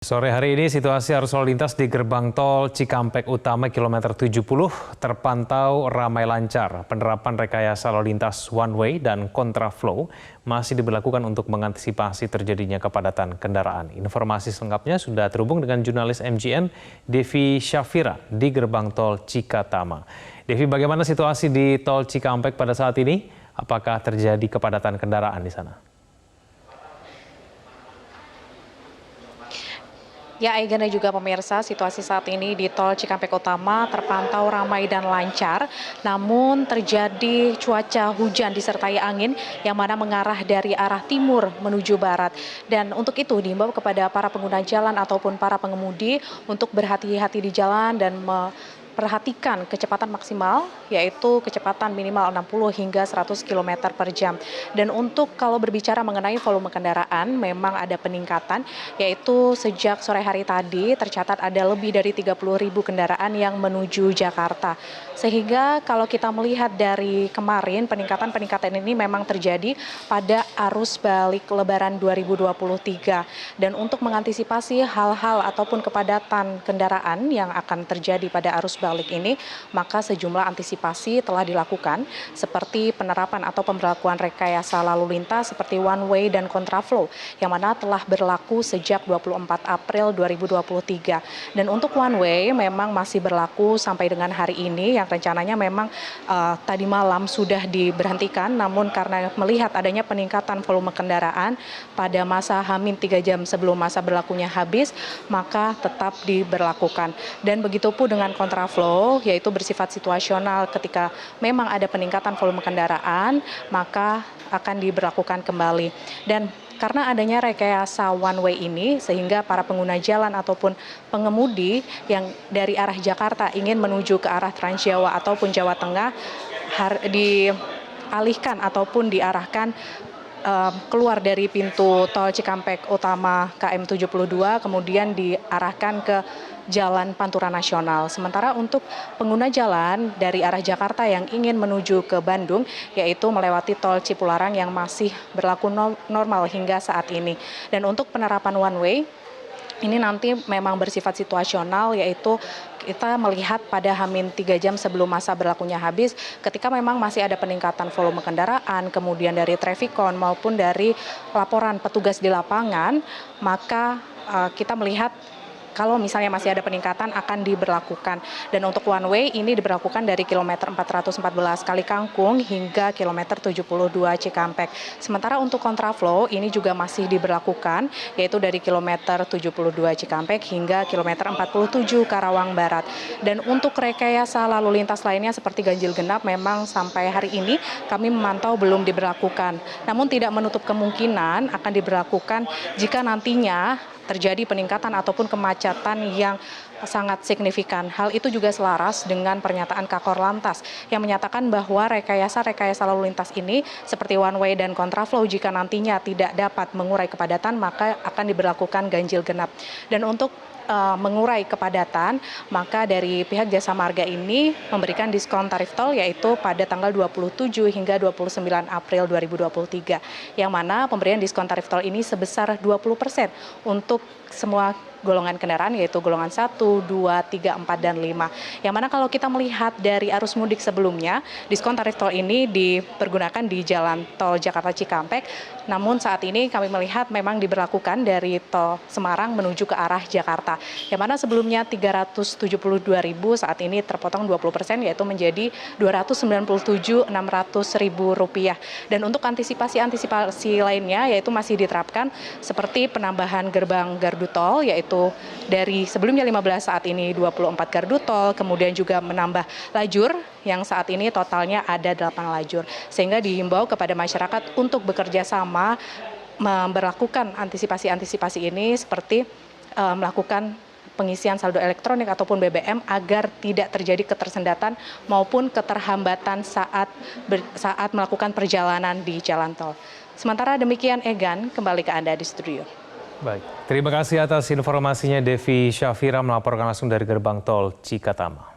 Sore hari ini situasi arus lalu lintas di gerbang tol Cikampek Utama kilometer 70 terpantau ramai lancar. Penerapan rekayasa lalu lintas one way dan kontraflow masih diberlakukan untuk mengantisipasi terjadinya kepadatan kendaraan. Informasi selengkapnya sudah terhubung dengan jurnalis MGN Devi Syafira di gerbang tol Cikatama. Devi, bagaimana situasi di tol Cikampek pada saat ini? Apakah terjadi kepadatan kendaraan di sana? Ya, Aigen dan juga pemirsa, situasi saat ini di tol Cikampek Utama terpantau ramai dan lancar. Namun terjadi cuaca hujan disertai angin yang mana mengarah dari arah timur menuju barat. Dan untuk itu diimbau kepada para pengguna jalan ataupun para pengemudi untuk berhati-hati di jalan dan perhatikan kecepatan maksimal, yaitu kecepatan minimal 60 hingga 100 km per jam. Dan untuk kalau berbicara mengenai volume kendaraan, memang ada peningkatan, yaitu sejak sore hari tadi tercatat ada lebih dari 30.000 kendaraan yang menuju Jakarta. Sehingga kalau kita melihat dari kemarin, peningkatan ini memang terjadi pada arus balik Lebaran 2023. Dan untuk mengantisipasi hal-hal ataupun kepadatan kendaraan yang akan terjadi pada arus balik ini, maka sejumlah antisipasi telah dilakukan seperti penerapan atau pemberlakuan rekayasa lalu lintas seperti one way dan kontraflow yang mana telah berlaku sejak 24 April 2023. Dan untuk one way memang masih berlaku sampai dengan hari ini yang rencananya memang tadi malam sudah diberhentikan, namun karena melihat adanya peningkatan volume kendaraan pada masa H-3 jam sebelum masa berlakunya habis, maka tetap diberlakukan. Dan begitupun dengan kontraflow, yaitu bersifat situasional ketika memang ada peningkatan volume kendaraan, maka akan diberlakukan kembali. Dan karena adanya rekayasa one way ini, sehingga para pengguna jalan ataupun pengemudi yang dari arah Jakarta ingin menuju ke arah Transjawa ataupun Jawa Tengah dialihkan ataupun diarahkan keluar dari pintu tol Cikampek Utama KM 72, kemudian diarahkan ke Jalan Pantura Nasional. Sementara untuk pengguna jalan dari arah Jakarta yang ingin menuju ke Bandung, yaitu melewati tol Cipularang yang masih berlaku normal hingga saat ini. Dan untuk penerapan one way, ini nanti memang bersifat situasional, yaitu kita melihat pada H-3 jam sebelum masa berlakunya habis, ketika memang masih ada peningkatan volume kendaraan, kemudian dari Trafikon maupun dari laporan petugas di lapangan, maka kita melihat kalau misalnya masih ada peningkatan akan diberlakukan. Dan untuk one way ini diberlakukan dari kilometer 414 Kali Kangkung hingga kilometer 72 Cikampek. Sementara untuk kontraflow ini juga masih diberlakukan, yaitu dari kilometer 72 Cikampek hingga kilometer 47 Karawang Barat. Dan untuk rekayasa lalu lintas lainnya seperti ganjil genap memang sampai hari ini kami memantau belum diberlakukan. Namun tidak menutup kemungkinan akan diberlakukan jika nantinya terjadi peningkatan ataupun kemacetan yang sangat signifikan. Hal itu juga selaras dengan pernyataan Kakor Lantas yang menyatakan bahwa rekayasa lalu lintas ini seperti one way dan kontraflow jika nantinya tidak dapat mengurai kepadatan maka akan diberlakukan ganjil genap. Dan untuk mengurai kepadatan, maka dari pihak Jasa Marga ini memberikan diskon tarif tol yaitu pada tanggal 27 hingga 29 April 2023, yang mana pemberian diskon tarif tol ini sebesar 20% untuk semua golongan kendaraan, yaitu golongan 1, 2, 3, 4, dan 5. Yang mana kalau kita melihat dari arus mudik sebelumnya, diskon tarif tol ini dipergunakan di jalan tol Jakarta Cikampek. Namun saat ini kami melihat memang diberlakukan dari tol Semarang menuju ke arah Jakarta. Yang mana sebelumnya 372.000, saat ini terpotong 20%, yaitu menjadi Rp297.600.000. Dan untuk antisipasi lainnya yaitu masih diterapkan seperti penambahan gerbang gardu tol, yaitu dari sebelumnya 15, saat ini 24 gardu tol, kemudian juga menambah lajur yang saat ini totalnya ada 8 lajur. Sehingga dihimbau kepada masyarakat untuk bekerja sama memberlakukan antisipasi ini seperti melakukan pengisian saldo elektronik ataupun BBM agar tidak terjadi ketersendatan maupun keterhambatan saat melakukan perjalanan di jalan tol. Sementara demikian, Egan, kembali ke Anda di studio. Baik, terima kasih atas informasinya Devi Syafira melaporkan langsung dari gerbang tol Cikatama.